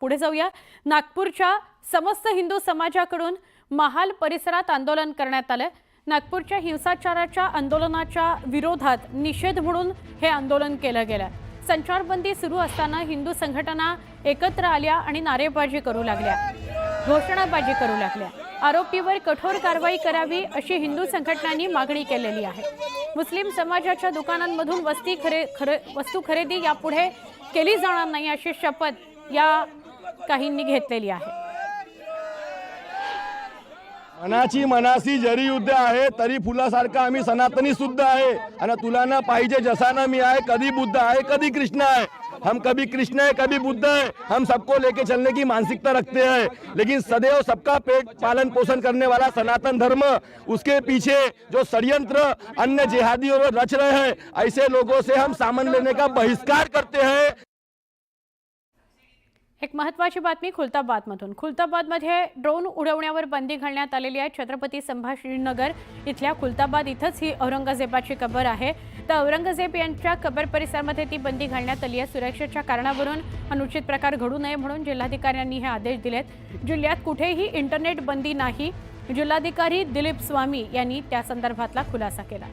पुढे जाऊया। नागपूरच्या समस्त हिंदू समाजाकडून महाल परिसरात आंदोलन करण्यात आले। नागपूरच्या हिंसाचाराच्या आंदोलनाच्या विरोधात निषेध म्हणून हे आंदोलन केलं गेलं। संचारबंदी सुरू असताना हिंदू संघटना एकत्र आल्या आणि नारेबाजी करू लागल्या, घोषणाबाजी करू लागल्या। आरोपीवर कठोर कारवाई करावी अशी हिंदू संघटनांनी मागणी केलेली आहे। मुस्लिम समाजाच्या दुकानांमधून वस्तू खरेदी यापुढे केली जाणार नाही अशी शपथ या काहींनी घेतलेली आहे। मनाची मनासी जरी युद्ध आहे तरी फुलासारखा आम्ही सनातनी सुद्धा आहे आणि तुला ना पाहिजे जसा ना मी आहे, कधी बुद्ध आहे कधी कृष्ण आहे। हम कभी कृष्ण है कभी बुद्ध है, हम सबको लेके चलने की मानसिकता रखते हैं, लेकिन सदैव सबका पेट पालन पोषण करने वाला सनातन धर्म, उसके पीछे जो षड्यंत्र अन्य जिहादी और रच रहे हैं, ऐसे लोगों से हम सामान लेने का बहिष्कार करते हैं। एक महत्त्वाची बातमी खुलताबादमधून। खुलताबादमध्ये ड्रोन उडवण्यावर बंदी घालण्यात आलेली आहे। छत्रपती संभाजीनगर इथल्या खुलताबाद इथंच ही औरंगजेबाची कबर आहे। तर औरंगजेब यांच्या कबर परिसरामध्ये ती बंदी घालण्यात आली आहे। सुरक्षेच्या कारणावरून अनुचित प्रकार घडू नये म्हणून जिल्हाधिकाऱ्यांनी हे आदेश दिलेत। जिल्ह्यात कुठेही इंटरनेट बंदी नाही। जिल्हाधिकारी दिलीप स्वामी यांनी त्या संदर्भातला खुलासा केला।